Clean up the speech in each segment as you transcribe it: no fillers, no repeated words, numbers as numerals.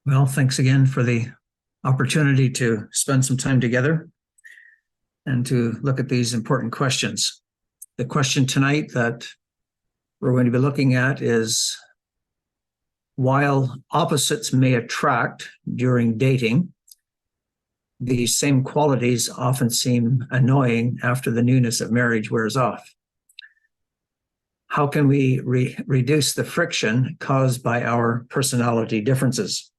Well, thanks again for the opportunity to spend some time together and to look at these important questions. The question tonight that we're going to be looking at is, while opposites may attract during dating, these same qualities often seem annoying after the newness of marriage wears off. How can we reduce the friction caused by our personality differences?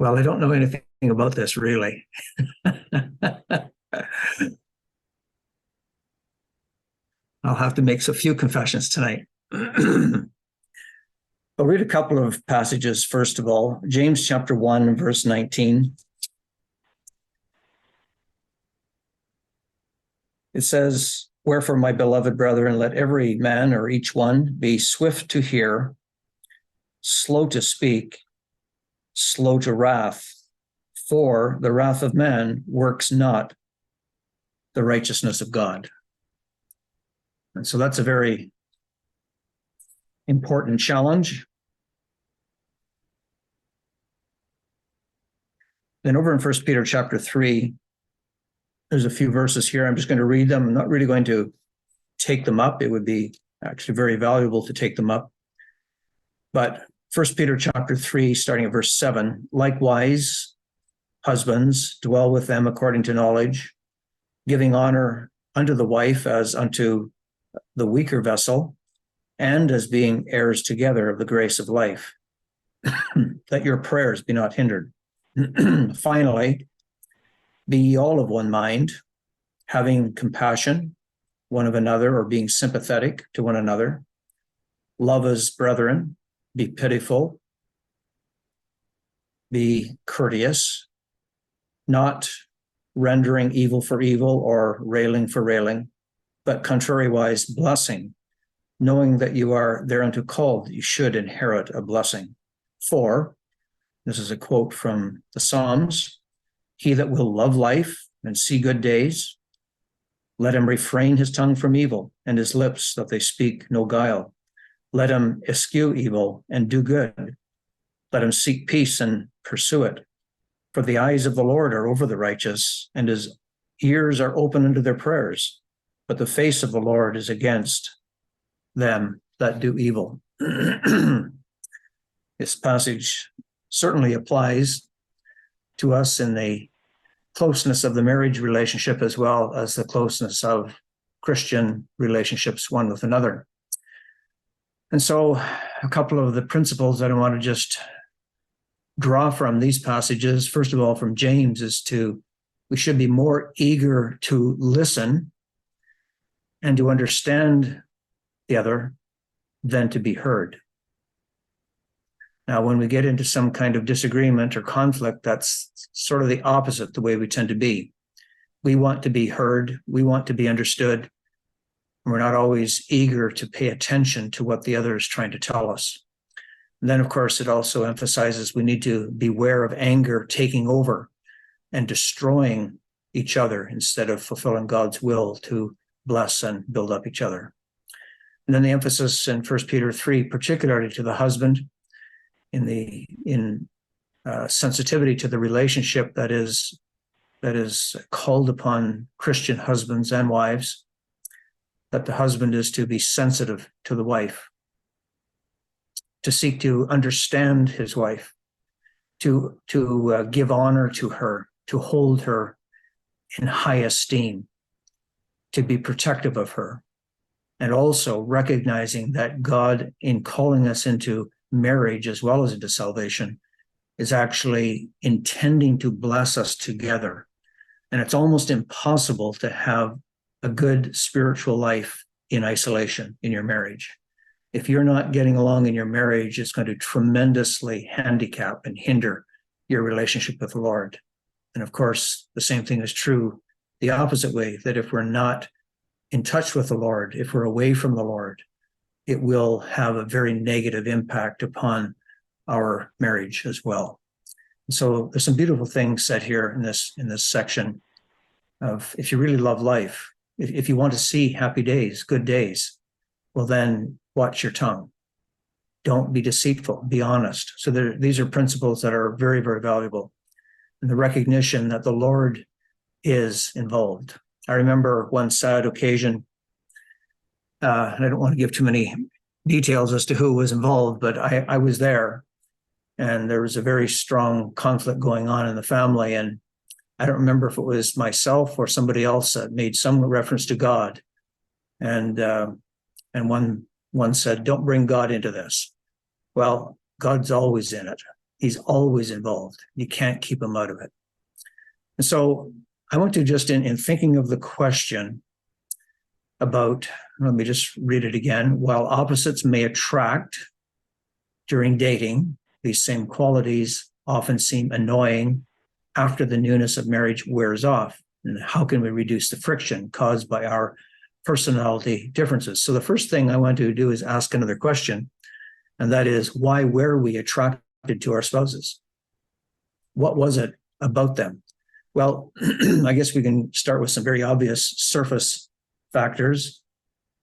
Well, I don't know anything about this, really. I'll have to make a few confessions tonight. I'll read a couple of passages, first of all. James chapter 1, verse 19. It says, "Wherefore, my beloved brethren, let every man or each one be swift to hear, slow to speak, slow to wrath, for the wrath of man works not the righteousness of God." And so that's a very important challenge. Then over in 1 Peter chapter 3, there's a few verses here. I'm just going to read them. I'm not really going to take them up. It would be actually very valuable to take them up. But 1 Peter chapter 3, starting at verse 7, "Likewise, husbands, dwell with them according to knowledge, giving honor unto the wife as unto the weaker vessel, and as being heirs together of the grace of life, that your prayers be not hindered. Finally, be ye all of one mind, having compassion one of another, or being sympathetic to one another. Love as brethren, be pitiful, be courteous, not rendering evil for evil or railing for railing, but contrariwise blessing, knowing that you are thereunto called, that you should inherit a blessing. For," this is a quote from the Psalms, "he that will love life and see good days, let him refrain his tongue from evil, and his lips that they speak no guile. Let him eschew evil and do good. Let him seek peace and pursue it. For the eyes of the Lord are over the righteous, and his ears are open unto their prayers. But the face of the Lord is against them that do evil." This passage certainly applies to us in the closeness of the marriage relationship, as well as the closeness of Christian relationships one with another. And so a couple of the principles that I want to just draw from these passages, first of all from James, is we should be more eager to listen and to understand the other than to be heard. Now, when we get into some kind of disagreement or conflict, that's sort of the opposite, the way we tend to be. We want to be heard. We want to be understood. We're not always eager to pay attention to what the other is trying to tell us. And then, of course, it also emphasizes we need to beware of anger taking over and destroying each other instead of fulfilling God's will to bless and build up each other. And then the emphasis in 1 Peter 3, particularly to the husband, in sensitivity to the relationship that is called upon Christian husbands and wives, that the husband is to be sensitive to the wife, to seek to understand his wife, to give honor to her, to hold her in high esteem, to be protective of her, and also recognizing that God, in calling us into marriage as well as into salvation, is actually intending to bless us together. And it's almost impossible to have a good spiritual life in isolation in your marriage. If you're not getting along in your marriage, it's going to tremendously handicap and hinder your relationship with the Lord. And of course, the same thing is true the opposite way, that if we're not in touch with the Lord, if we're away from the Lord, it will have a very negative impact upon our marriage as well. And so there's some beautiful things said here in this section of, if you really love life, if you want to see happy days, good days, well then watch your tongue. Don't be deceitful, be honest. So these are principles that are very, very valuable. And the recognition that the Lord is involved. I remember one sad occasion, and I don't want to give too many details as to who was involved, but I was there, and there was a very strong conflict going on in the family. And I don't remember if it was myself or somebody else that made some reference to God. And one said, "Don't bring God into this." Well, God's always in it. He's always involved. You can't keep him out of it. And so I want to just, in thinking of the question about, let me just read it again. While opposites may attract during dating, these same qualities often seem annoying after the newness of marriage wears off. And how can we reduce the friction caused by our personality differences? So the first thing I want to do is ask another question, and that is, why were we attracted to our spouses? What was it about them? Well, I guess we can start with some very obvious surface factors.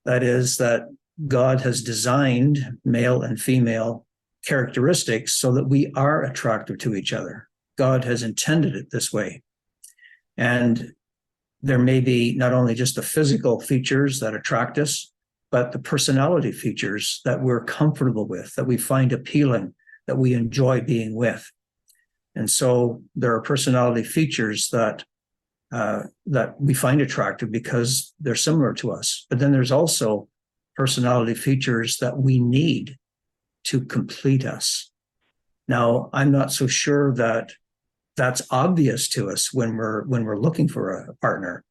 That is that God has designed male and female characteristics so that we are attractive to each other. God has intended it this way. And there may be not only just the physical features that attract us, but the personality features that we're comfortable with, that we find appealing, that we enjoy being with. And so there are personality features that we find attractive because they're similar to us. But then there's also personality features that we need to complete us. Now, I'm not so sure that that's obvious to us when we're looking for a partner.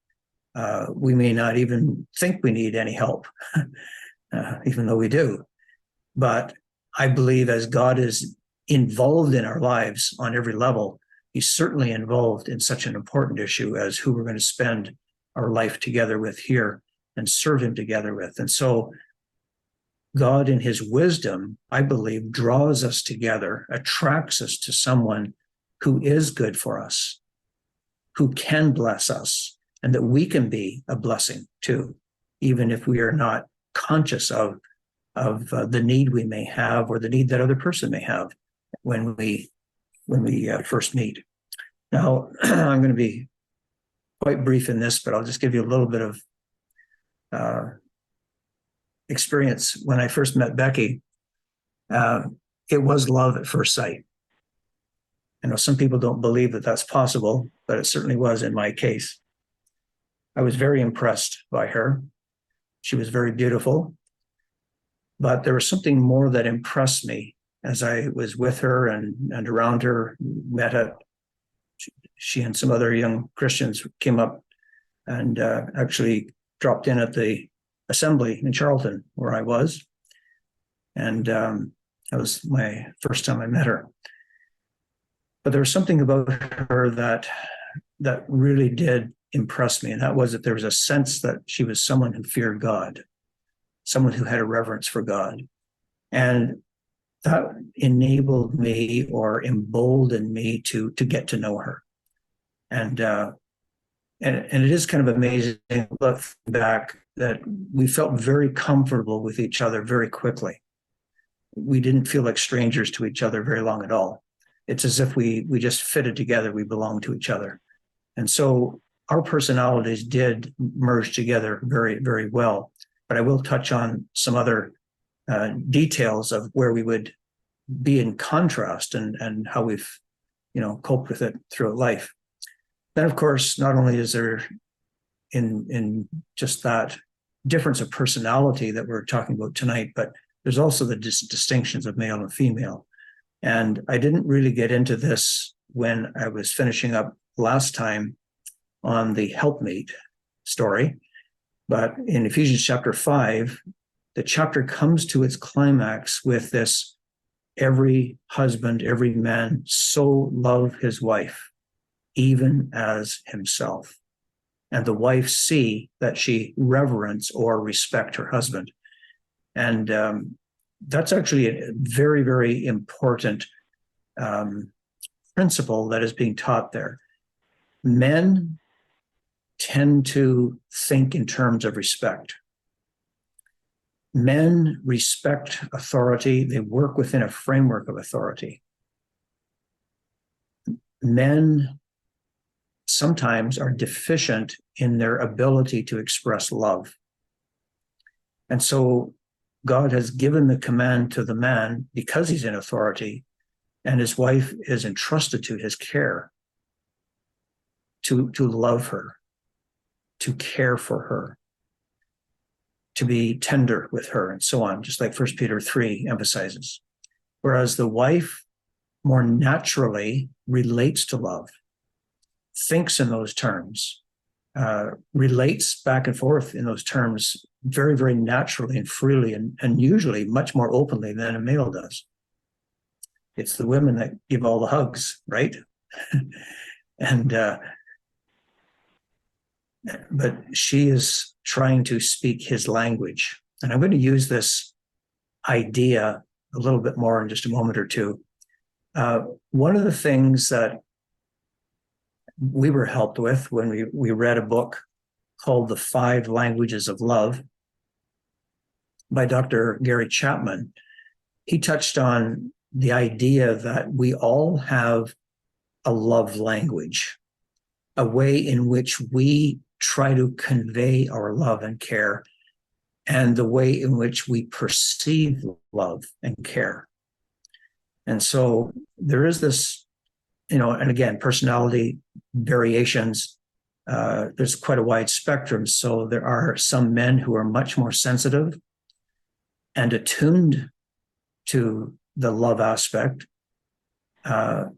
We may not even think we need any help, even though we do. But I believe as God is involved in our lives on every level, he's certainly involved in such an important issue as who we're going to spend our life together with here and serve him together with. And so God, in his wisdom, I believe, draws us together, attracts us to someone who is good for us, who can bless us, and that we can be a blessing too, even if we are not conscious of the need we may have or the need that other person may have when we first meet. Now, I'm going to be quite brief in this, but I'll just give you a little bit of experience. When I first met Becky, it was love at first sight. I know some people don't believe that that's possible, but it certainly was in my case. I was very impressed by her. She was very beautiful, but there was something more that impressed me as I was with her and around her. Met at, she and some other young Christians came up and actually dropped in at the assembly in Charlton where I was. And that was my first time I met her. But there was something about her that really did impress me. And that was that there was a sense that she was someone who feared God, someone who had a reverence for God. And that enabled me or emboldened me to get to know her. And it is kind of amazing to look back that we felt very comfortable with each other very quickly. We didn't feel like strangers to each other very long at all. It's as if we just fitted together, we belonged to each other. And so our personalities did merge together very, very well. But I will touch on some other details of where we would be in contrast and how we've, coped with it throughout life. Then, of course, not only is there in just that difference of personality that we're talking about tonight, but there's also the distinctions of male and female. And I didn't really get into this when I was finishing up last time on the helpmate story. But in Ephesians chapter 5, the chapter comes to its climax with this: every husband, every man so love his wife, even as himself. And the wife see that she reverence or respect her husband. And that's actually a very, very important principle that is being taught there. Men tend to think in terms of respect. Men respect authority. They work within a framework of authority. Men sometimes are deficient in their ability to express love. And so God has given the command to the man because he's in authority, and his wife is entrusted to his care to love her, to care for her, to be tender with her, and so on, just like 1 Peter 3 emphasizes. Whereas the wife more naturally relates to love, thinks in those terms, relates back and forth in those terms very, very naturally and freely, and usually much more openly than a male does. It's the women that give all the hugs, right? But she is trying to speak his language. And I'm going to use this idea a little bit more in just a moment or two. One of the things that we were helped with when we read a book called The 5 Languages of Love by Dr. Gary Chapman, he touched on the idea that we all have a love language, a way in which we try to convey our love and care, and the way in which we perceive love and care. And so there is this, and again, personality variations, there's quite a wide spectrum. So there are some men who are much more sensitive and attuned to the love aspect, and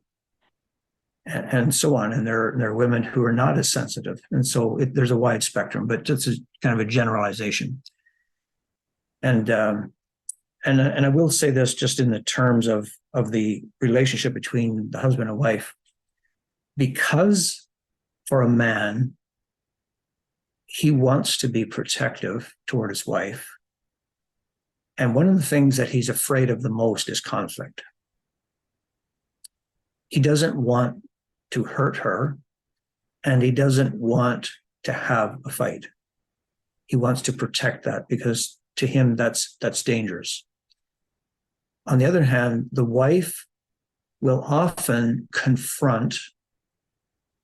so on. And there are women who are not as sensitive. And so there's a wide spectrum, but it's kind of a generalization. And I will say this just in the terms of the relationship between the husband and wife, because for a man, he wants to be protective toward his wife. And one of the things that he's afraid of the most is conflict. He doesn't want to hurt her, and he doesn't want to have a fight. He wants to protect that because to him, that's dangerous. On the other hand, the wife will often confront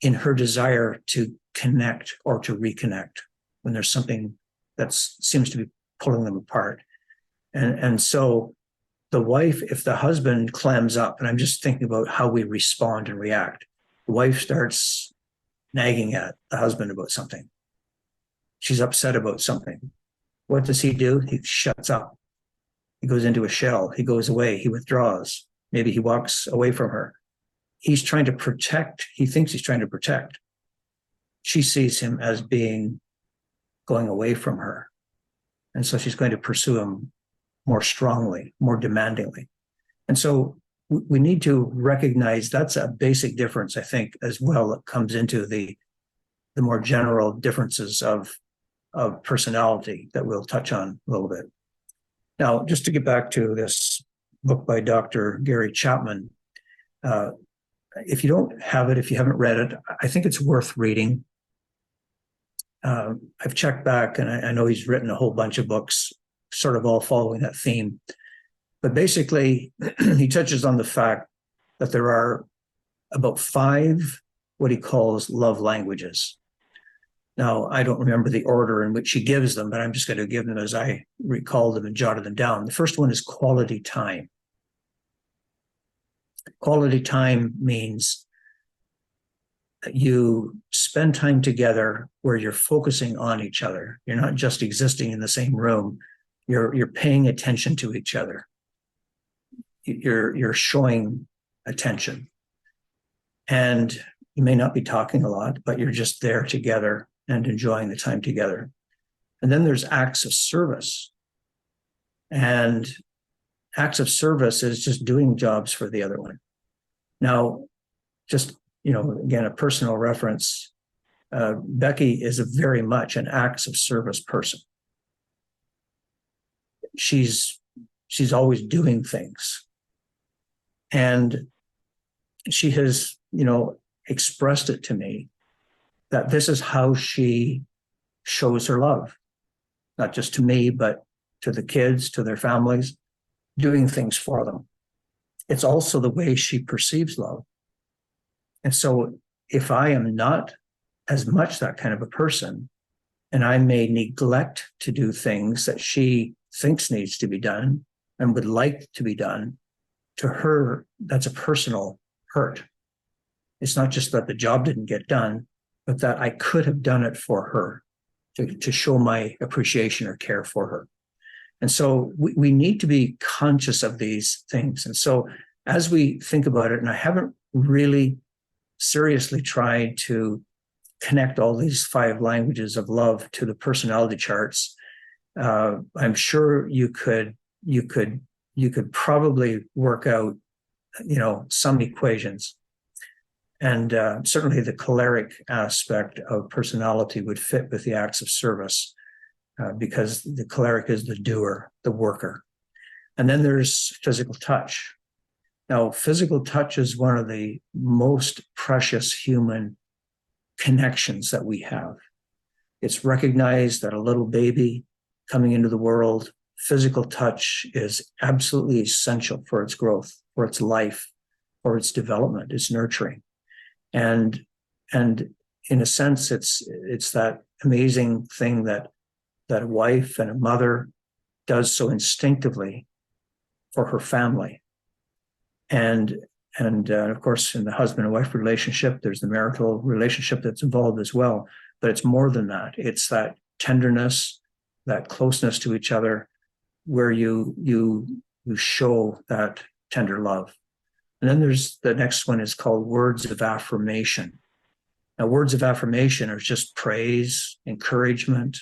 in her desire to connect or to reconnect when there's something that seems to be pulling them apart. And so the wife, if the husband clams up, and I'm just thinking about how we respond and react, the wife starts nagging at the husband about something. She's upset about something. What does he do? He shuts up. He goes into a shell. He goes away. He withdraws. Maybe he walks away from her. He's trying to protect. He thinks he's trying to protect. She sees him as going away from her. And so she's going to pursue him more strongly, more demandingly. And so we need to recognize that's a basic difference, I think, as well, that comes into the more general differences of personality that we'll touch on a little bit. Now, just to get back to this book by Dr. Gary Chapman, if you don't have it, if you haven't read it, I think it's worth reading. I've checked back, and I know he's written a whole bunch of books, sort of all following that theme. But basically, he touches on the fact that there are about 5 what he calls love languages. Now, I don't remember the order in which he gives them, but I'm just going to give them as I recall them and jotted them down. The first one is quality time. Quality time means that you spend time together where you're focusing on each other. You're not just existing in the same room. You're paying attention to each other. You're showing attention. And you may not be talking a lot, but you're just there together and enjoying the time together. And then there's acts of service. And acts of service is just doing jobs for the other one. Now, just, again, a personal reference, Becky is very much an acts of service person. She's always doing things. And she has, expressed it to me that this is how she shows her love, not just to me, but to the kids, to their families, doing things for them. It's also the way she perceives love. And so if I am not as much that kind of a person, and I may neglect to do things that she thinks needs to be done and would like to be done, to her, that's a personal hurt. It's not just that the job didn't get done, but that I could have done it for her to show my appreciation or care for her. And so we need to be conscious of these things. And so as we think about it, and I haven't really seriously tried to connect all these 5 languages of love to the personality charts, I'm sure you could probably work out, some equations. And certainly the choleric aspect of personality would fit with the acts of service, because the choleric is the doer, the worker. And then there's physical touch. Now, physical touch is one of the most precious human connections that we have. It's recognized that a little baby coming into the world, physical touch is absolutely essential for its growth, for its life, for its development, its nurturing. And in a sense, it's that amazing thing that a wife and a mother does so instinctively for her family. And of course, in the husband and wife relationship, there's the marital relationship that's involved as well. But it's more than that. It's that tenderness, that closeness to each other, where you show that tender love. And then there's the next one is called words of affirmation. Now, words of affirmation are just praise, encouragement,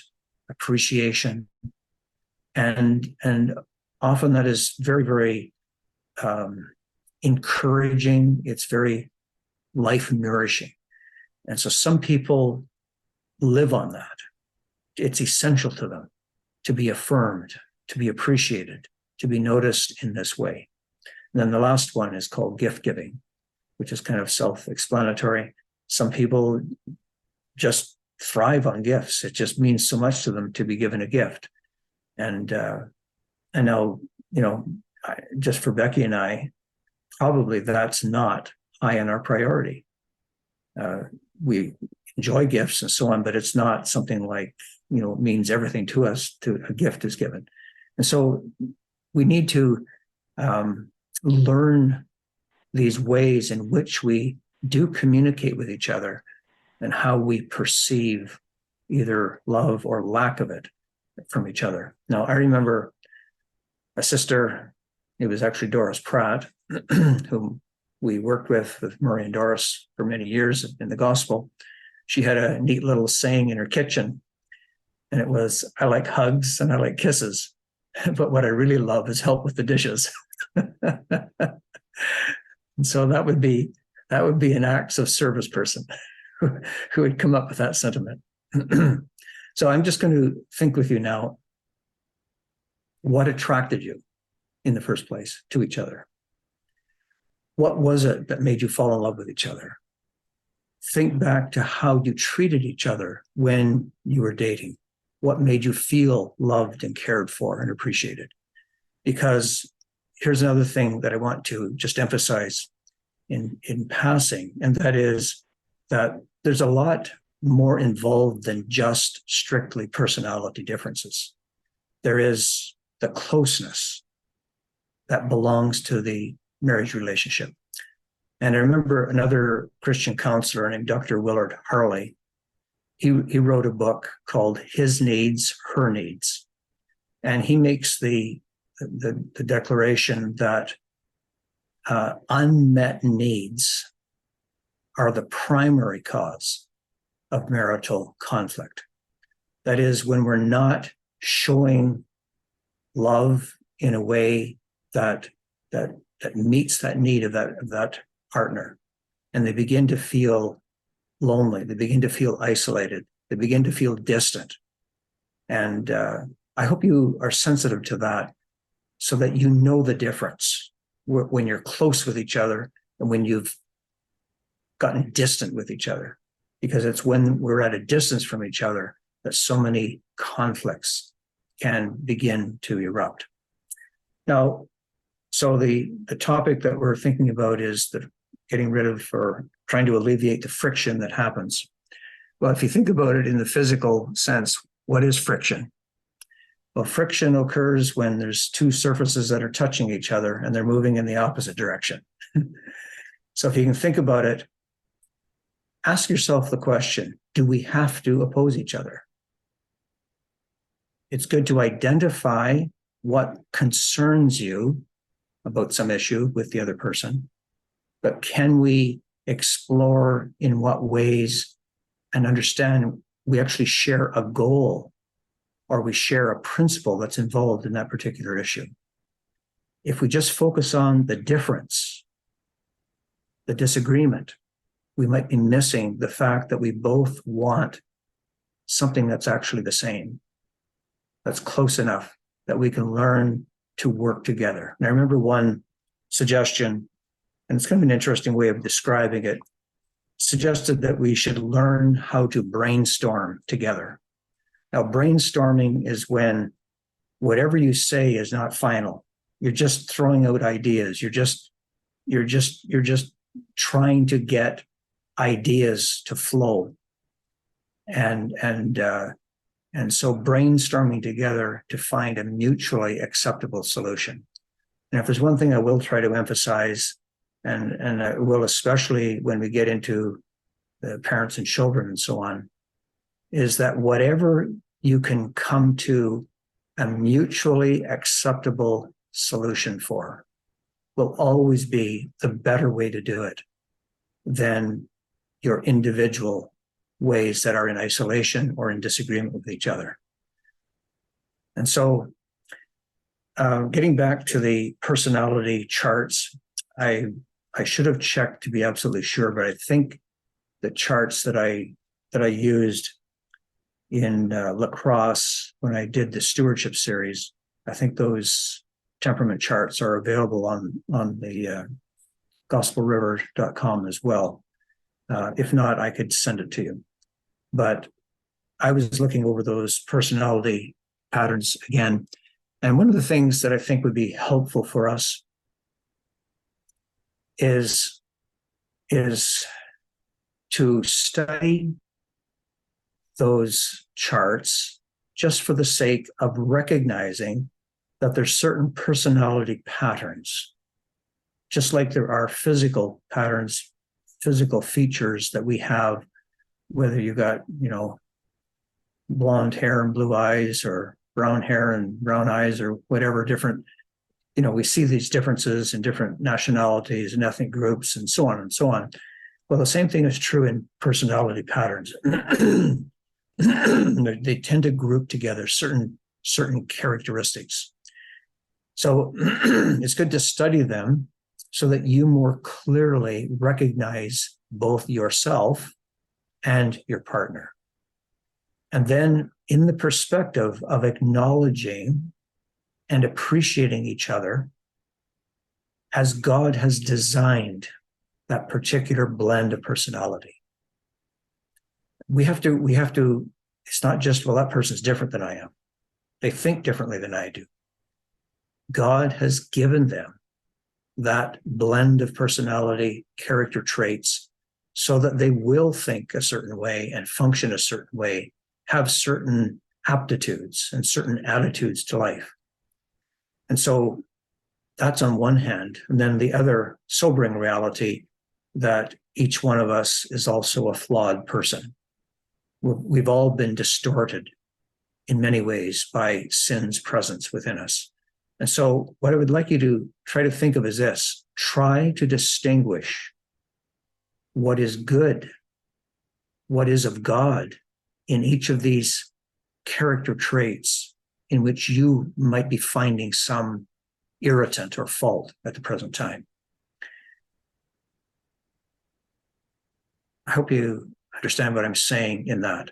appreciation, and often that is very, very encouraging. It's very life nourishing. And so some people live on that. It's essential to them to be affirmed, to be appreciated, to be noticed in this way. And then the last one is called gift giving, which is kind of self-explanatory. Some people just thrive on gifts. It just means so much to them to be given a gift. And now, just for Becky and I, probably that's not high on our priority. We enjoy gifts and so on, but it's not something like, means everything to us to a gift is given. And so we need to learn these ways in which we do communicate with each other and how we perceive either love or lack of it from each other. Now, I remember a sister, it was actually Doris Pratt, whom we worked with Murray and Doris for many years in the gospel. She had a neat little saying in her kitchen, and it was, "I like hugs and I like kisses, but what I really love is help with the dishes." And so that would be an acts of service person who would come up with that sentiment. So I'm just going to think with you now, what attracted you in the first place to each other? What was it that made you fall in love with each other? Think back to how you treated each other when you were dating. What made you feel loved and cared for and appreciated? Because here's another thing that I want to just emphasize in passing, and that is that there's a lot more involved than just strictly personality differences. There is the closeness that belongs to the marriage relationship. And I remember another Christian counselor named Dr. Willard Harley. He wrote a book called His Needs, Her Needs. And he makes the declaration that unmet needs are the primary cause of marital conflict. That is, when we're not showing love in a way that meets that need of that partner, and they begin to feel lonely, they begin to feel isolated, they begin to feel distant. And I hope you are sensitive to that, so that you know the difference when you're close with each other and when you've gotten distant with each other. Because it's when we're at a distance from each other that so many conflicts can begin to erupt. Now, so the topic that we're thinking about is the getting rid of or trying to alleviate the friction that happens. Well, if you think about it in the physical sense, what is friction? Well, friction occurs when there's two surfaces that are touching each other and they're moving in the opposite direction. So if you can think about it, ask yourself the question, do we have to oppose each other? It's good to identify what concerns you about some issue with the other person, but can we explore in what ways and understand we actually share a goal or we share a principle that's involved in that particular issue? If we just focus on the difference, the disagreement, we might be missing the fact that we both want something that's actually the same, that's close enough that we can learn to work together. And I remember one suggestion, and it's kind of an interesting way of describing it, suggested that we should learn how to brainstorm together. Now, brainstorming is when whatever you say is not final. You're just throwing out ideas. You're just trying to get ideas to flow. And so brainstorming together to find a mutually acceptable solution. And if there's one thing I will try to emphasize, and I will especially when we get into the parents and children and so on, is that whatever you can come to a mutually acceptable solution for will always be the better way to do it than your individual ways that are in isolation or in disagreement with each other. And so getting back to the personality charts, I should have checked to be absolutely sure, but I think the charts that I used in lacrosse when I did the stewardship series, I think those temperament charts are available on the gospelriver.com as well. If not, I could send it to you. But I was looking over those personality patterns again. And one of the things that I think would be helpful for us is to study those charts just for the sake of recognizing that there's certain personality patterns, just like there are physical patterns, physical features that we have, whether you got, blonde hair and blue eyes or brown hair and brown eyes or whatever different, we see these differences in different nationalities and ethnic groups and so on and so on. Well, the same thing is true in personality patterns. They tend to group together certain characteristics. So it's good to study them so that you more clearly recognize both yourself and your partner. And then in the perspective of acknowledging and appreciating each other as God has designed that particular blend of personality. We have to, it's not just, well, that person's different than I am. They think differently than I do. God has given them that blend of personality, character traits, so that they will think a certain way and function a certain way, have certain aptitudes and certain attitudes to life. And so that's on one hand. And then the other sobering reality that each one of us is also a flawed person. We've all been distorted in many ways by sin's presence within us. And so what I would like you to try to think of is this: try to distinguish what is good, what is of God in each of these character traits in which you might be finding some irritant or fault at the present time. I hope you understand what I'm saying in that.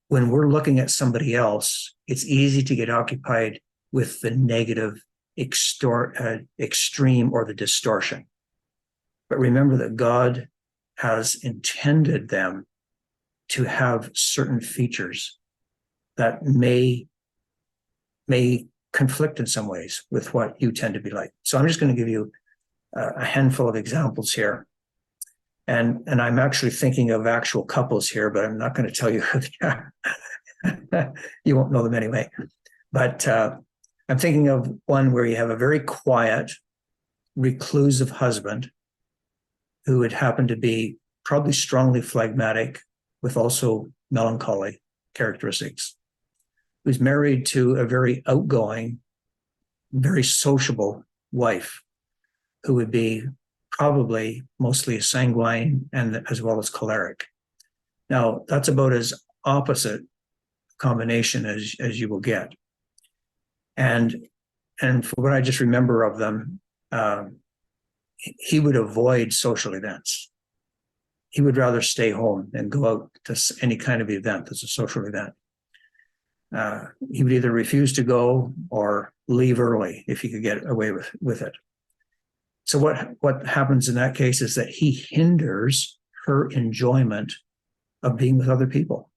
When we're looking at somebody else, it's easy to get occupied with the negative extreme or the distortion. But remember that God has intended them to have certain features that may may conflict in some ways with what you tend to be like. So I'm just going to give you a handful of examples here. And I'm actually thinking of actual couples here, but I'm not going to tell you who they are. You won't know them anyway. But I'm thinking of one where you have a very quiet, reclusive husband who would happen to be probably strongly phlegmatic with also melancholy characteristics, who's married to a very outgoing, very sociable wife who would be probably mostly sanguine and as well as choleric. Now, that's about as opposite combination as you will get. And for what I just remember of them, he would avoid social events. He would rather stay home than go out to any kind of event that's a social event. He would either refuse to go or leave early if he could get away with it. So what happens in that case is that he hinders her enjoyment of being with other people.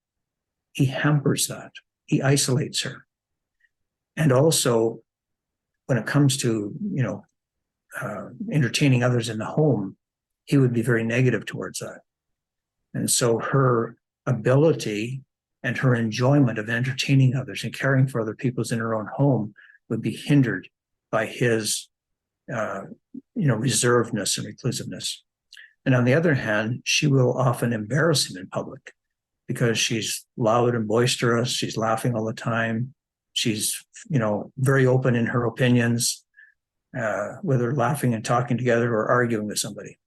He hampers that. He isolates her. And also, when it comes to, entertaining others in the home, he would be very negative towards that. And so her ability and her enjoyment of entertaining others and caring for other people in her own home would be hindered by his, reservedness and reclusiveness. And on the other hand, she will often embarrass him in public because she's loud and boisterous. She's laughing all the time. She's, very open in her opinions, whether laughing and talking together or arguing with somebody.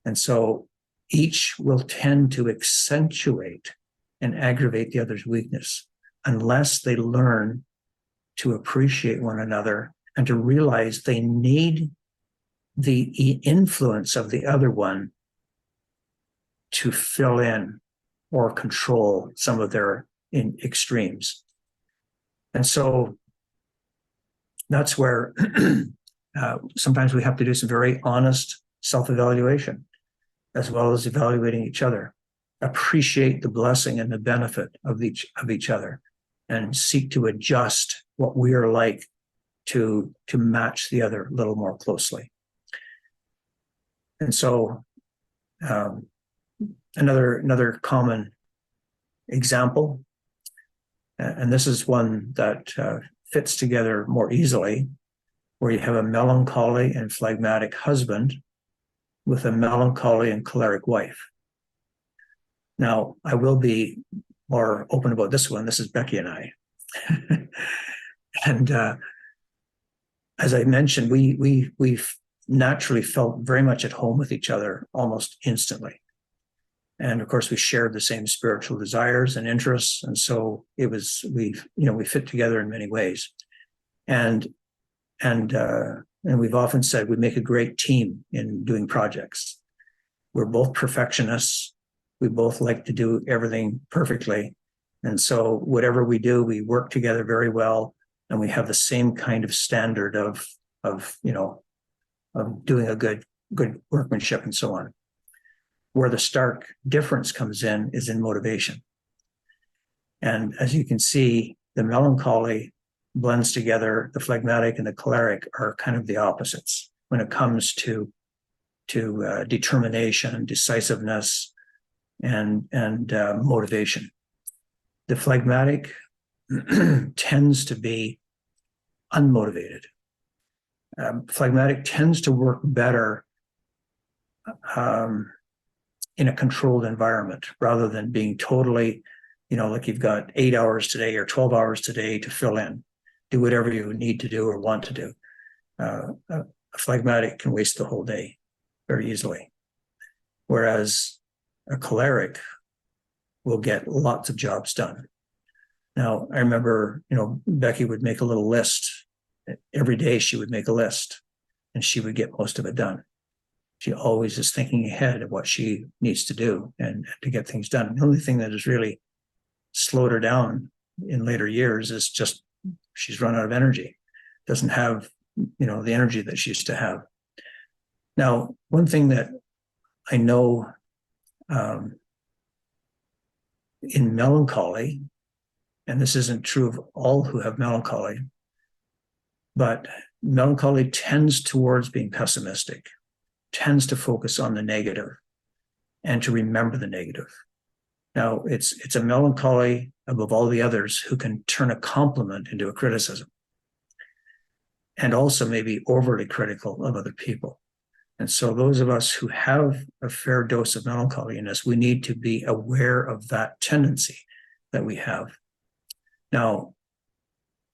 And so each will tend to accentuate and aggravate the other's weakness unless they learn to appreciate one another and to realize they need the influence of the other one to fill in or control some of their extremes. And so that's where sometimes we have to do some very honest self-evaluation, as well as evaluating each other. Appreciate the blessing and the benefit of each other, and seek to adjust what we are like to match the other a little more closely. And so another common example, and this is one that fits together more easily, where you have a melancholy and phlegmatic husband with a melancholy and choleric wife. Now, I will be more open about this one. This is Becky and I. And as I mentioned, we've naturally felt very much at home with each other almost instantly. And of course, we shared the same spiritual desires and interests. And so we fit together in many ways. And we've often said we make a great team in doing projects. We're both perfectionists. We both like to do everything perfectly. And so whatever we do, we work together very well, and we have the same kind of standard of doing a good workmanship and so on. Where the stark difference comes in is in motivation. And as you can see, the melancholy blends together. The phlegmatic and the choleric are kind of the opposites when it comes to determination, decisiveness, and motivation. The phlegmatic tends to be unmotivated. Phlegmatic tends to work better in a controlled environment rather than being totally, like you've got 8 hours today or 12 hours today to fill in, do whatever you need to do or want to do. A phlegmatic can waste the whole day very easily, whereas a choleric will get lots of jobs done. Now, I remember, Becky would make a little list. Every day she would make a list, and she would get most of it done. She always is thinking ahead of what she needs to do and to get things done. The only thing that has really slowed her down in later years is just she's run out of energy, doesn't have, the energy that she used to have. Now, one thing that I know in melancholy, and this isn't true of all who have melancholy, But melancholy tends towards being pessimistic, tends to focus on the negative and to remember the negative. Now, it's a melancholy above all the others who can turn a compliment into a criticism, and also maybe overly critical of other people. And so those of us who have a fair dose of melancholy in us, we need to be aware of that tendency that we have. Now,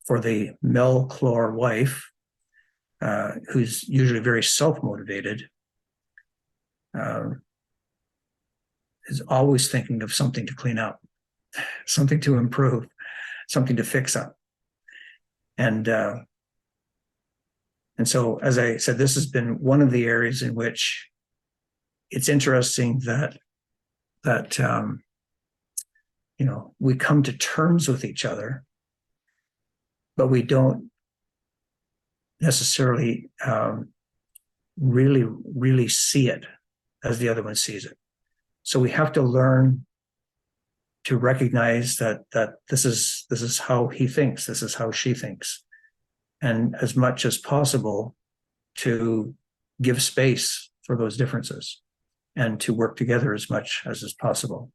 for the mel-chlor wife, who's usually very self-motivated, is always thinking of something to clean up, something to improve, something to fix up. And so, as I said, this has been one of the areas in which it's interesting that we come to terms with each other, but we don't necessarily really see it as the other one sees it. So we have to learn to recognize that this is how he thinks, this is how she thinks, and as much as possible to give space for those differences and to work together as much as is possible.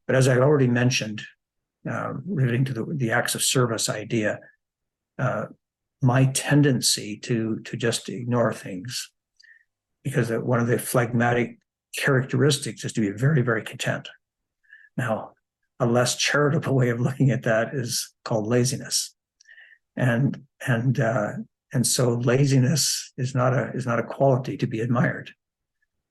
But as I already mentioned, relating to the acts of service idea, my tendency to just ignore things, because one of the phlegmatic characteristics is to be very, very content. Now, a less charitable way of looking at that is called laziness, and so laziness is not a quality to be admired.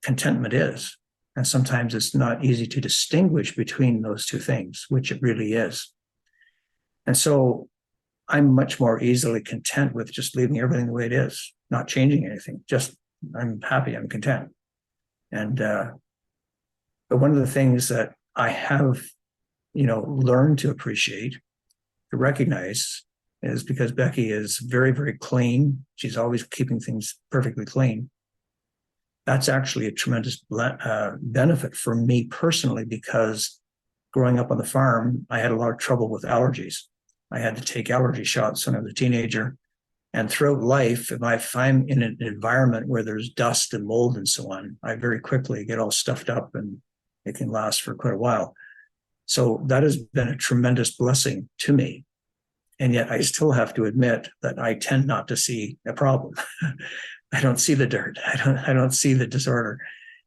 Contentment is, and sometimes it's not easy to distinguish between those two things, which it really is. And so I'm much more easily content with just leaving everything the way it is, not changing anything. Just I'm happy, I'm content. And but one of the things that I have, learned to appreciate, to recognize, is because Becky is very, very clean. She's always keeping things perfectly clean. That's actually a tremendous benefit for me personally, because growing up on the farm, I had a lot of trouble with allergies. I had to take allergy shots when I was a teenager. And throughout life, if I'm in an environment where there's dust and mold and so on, I very quickly get all stuffed up, and it can last for quite a while. So that has been a tremendous blessing to me. And yet I still have to admit that I tend not to see a problem. I don't see the dirt. I don't see the disorder.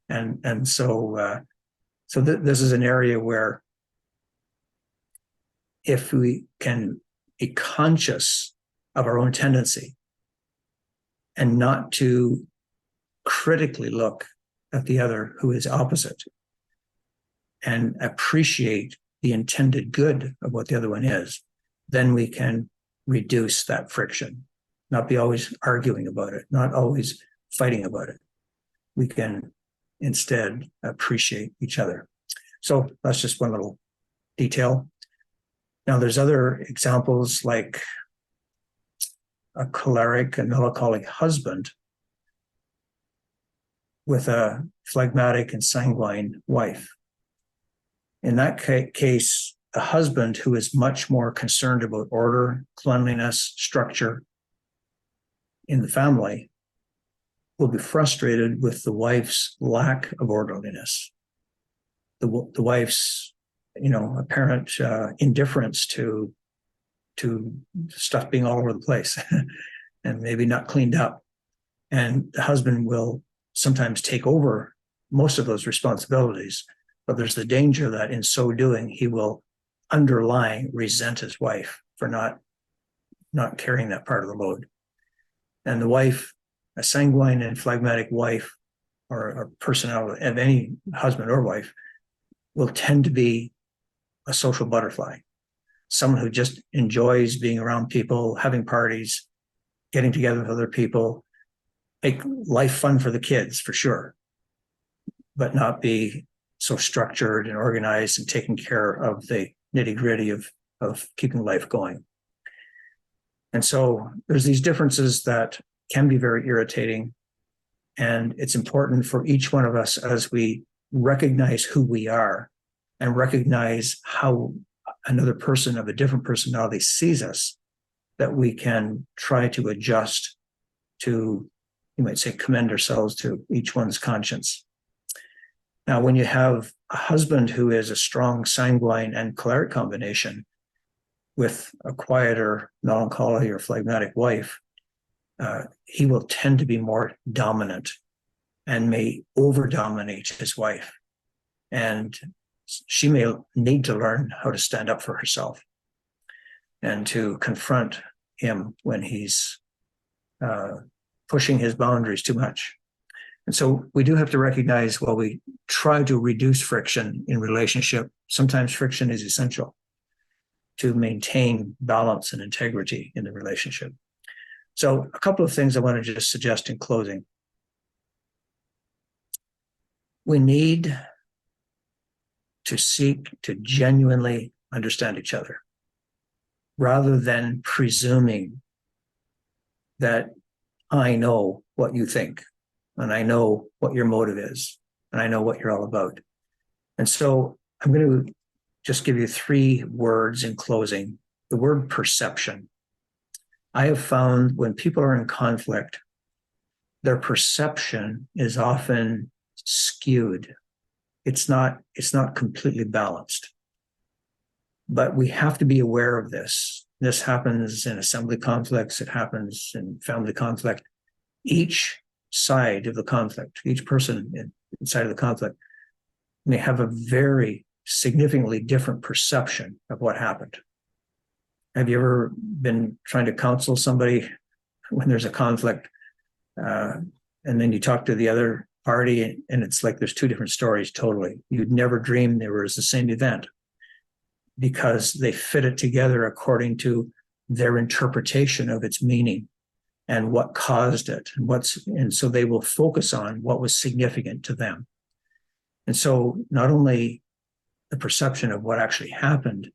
And so this is an area where, if we can be conscious of our own tendency and not to critically look at the other who is opposite, and appreciate the intended good of what the other one is, then we can reduce that friction, not be always arguing about it, not always fighting about it. We can instead appreciate each other. So that's just one little detail. Now, there's other examples, like a choleric and melancholic husband with a phlegmatic and sanguine wife. In that case, a husband who is much more concerned about order, cleanliness, structure in the family will be frustrated with the wife's lack of orderliness, the wife's apparent indifference to stuff being all over the place and maybe not cleaned up. And the husband will sometimes take over most of those responsibilities, but there's the danger that in so doing, he will underlying resent his wife for not carrying that part of the load. And the wife, a sanguine and phlegmatic wife, or a personality of any husband or wife, will tend to be a social butterfly, someone who just enjoys being around people, having parties, getting together with other people, make life fun for the kids, for sure, but not be so structured and organized and taking care of the nitty-gritty of keeping life going. And so there's these differences that can be very irritating. And it's important for each one of us, as we recognize who we are and recognize how another person of a different personality sees us, that we can try to adjust to, you might say, commend ourselves to each one's conscience. Now, when you have a husband who is a strong sanguine and choleric combination with a quieter melancholy or phlegmatic wife, he will tend to be more dominant and may over-dominate his wife. And she may need to learn how to stand up for herself and to confront him when he's pushing his boundaries too much. And so we do have to recognize, while we try to reduce friction in relationship, sometimes friction is essential to maintain balance and integrity in the relationship. So a couple of things I want to just suggest in closing. We need to seek to genuinely understand each other, rather than presuming that I know what you think, and I know what your motive is, and I know what you're all about. And so I'm going to just give you 3 words in closing. The word perception. I have found when people are in conflict, their perception is often skewed. It's not completely balanced. But we have to be aware of this. This happens in assembly conflicts. It happens in family conflict. Each side of the conflict, each person inside of the conflict may have a very significantly different perception of what happened. Have you ever been trying to counsel somebody when there's a conflict, and then you talk to the other party, and it's like there's 2 different stories totally? You'd never dream they were the same event, because they fit it together according to their interpretation of its meaning and what caused it, and so they will focus on what was significant to them. And so not only the perception of what actually happened,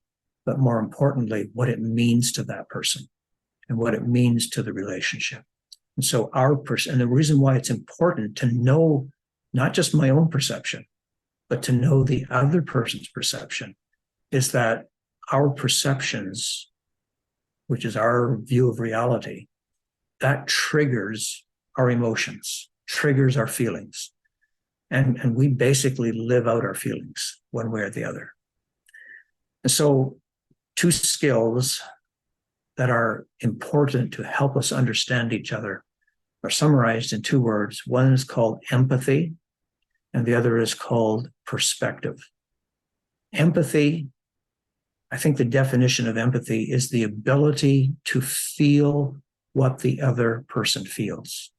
but more importantly, what it means to that person and what it means to the relationship. And so and the reason why it's important to know not just my own perception, but to know the other person's perception, is that our perceptions, which is our view of reality, that triggers our emotions, triggers our feelings. And we basically live out our feelings one way or the other. And so 2 skills that are important to help us understand each other are summarized in 2 words. One is called empathy, and the other is called perspective. Empathy, I think the definition of empathy is the ability to feel what the other person feels.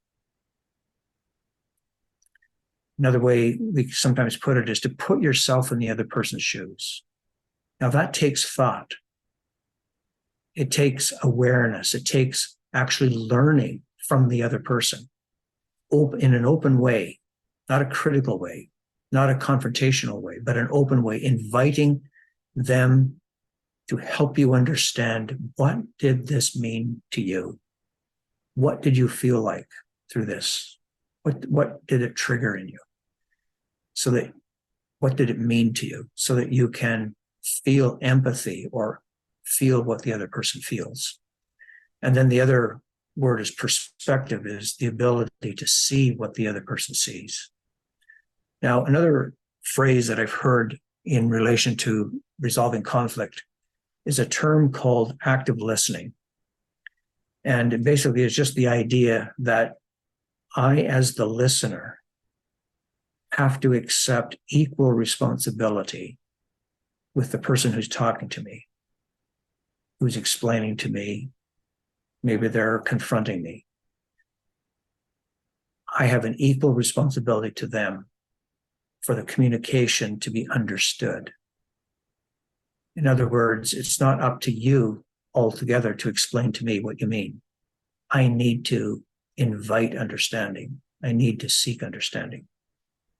Another way we sometimes put it is to put yourself in the other person's shoes. Now that takes thought. It takes awareness. It takes actually learning from the other person in an open way, not a critical way, not a confrontational way, but an open way, inviting them to help you understand, what did this mean to you? What did you feel like through this? What did it trigger in you? So that, what did it mean to you? So that you can feel empathy or feel what the other person feels. And then the other word is perspective, is the ability to see what the other person sees. Now, another phrase that I've heard in relation to resolving conflict is a term called active listening. And it basically is just the idea that I, as the listener, have to accept equal responsibility with the person who's talking to me, who's explaining to me, maybe they're confronting me. I have an equal responsibility to them for the communication to be understood. In other words, it's not up to you altogether to explain to me what you mean. I need to invite understanding. I need to seek understanding.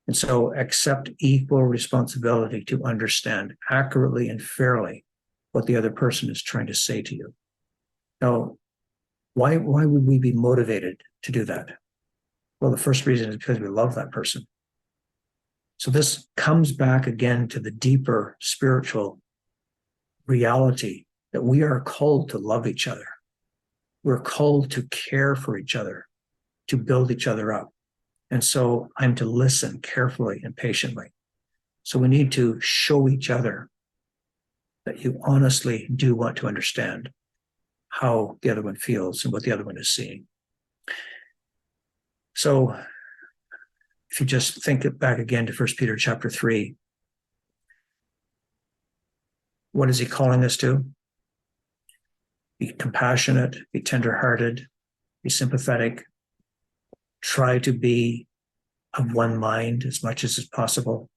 And so accept equal responsibility to understand accurately and fairly what the other person is trying to say to you. Now, why would we be motivated to do that? Well, the first reason is because we love that person. So this comes back again to the deeper spiritual reality that we are called to love each other. we're called to care for each other, to build each other up. And so I'm to listen carefully and patiently. So we need to show each other that you honestly do want to understand how the other one feels and what the other one is seeing. So if you just think it back again to 1 Peter chapter 3, what is he calling us to? Be compassionate, be tenderhearted, be sympathetic, try to be of one mind as much as is possible.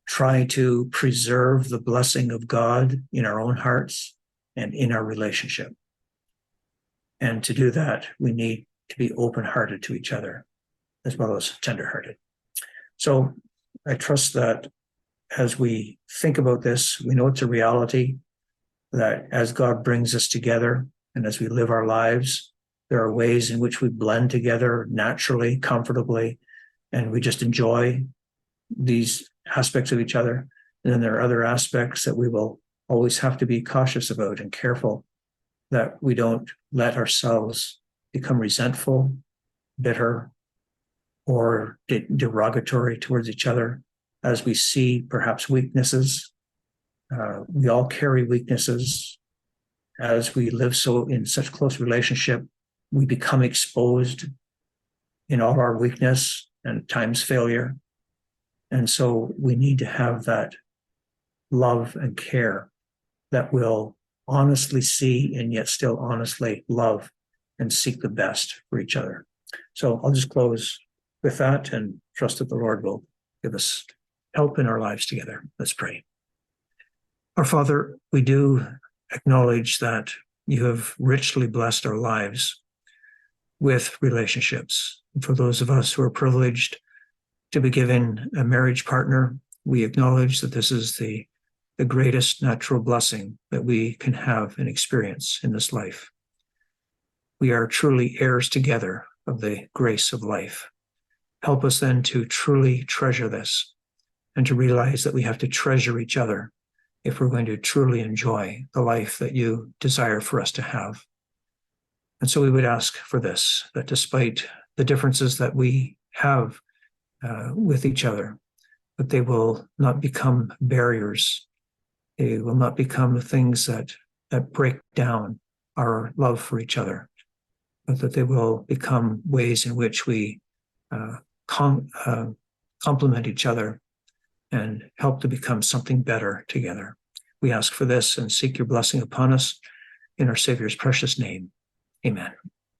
Try to preserve the blessing of God in our own hearts and in our relationship. And to do that, we need to be open-hearted to each other, as well as tender-hearted. So I trust that as we think about this, we know it's a reality that as God brings us together and as we live our lives, there are ways in which we blend together naturally, comfortably, and we just enjoy these aspects of each other. And then there are other aspects that we will always have to be cautious about and careful that we don't let ourselves become resentful, bitter, or derogatory towards each other as we see perhaps weaknesses. We all carry weaknesses. As we live in such close relationship, we become exposed in all our weakness and at times failure. And so we need to have that love and care that will honestly see and yet still honestly love and seek the best for each other. So I'll just close with that and trust that the Lord will give us help in our lives together. Let's pray. Our Father, we do acknowledge that you have richly blessed our lives with relationships. And for those of us who are privileged to be given a marriage partner, we acknowledge that this is the greatest natural blessing that we can have and experience in this life. We are truly heirs together of the grace of life. Help us then to truly treasure this and to realize that we have to treasure each other if we're going to truly enjoy the life that you desire for us to have. And so we would ask for this, that despite the differences that we have with each other, that they will not become barriers. They will not become things that break down our love for each other, but that they will become ways in which we complement each other and help to become something better together. We ask for this and seek your blessing upon us in our Savior's precious name. Amen.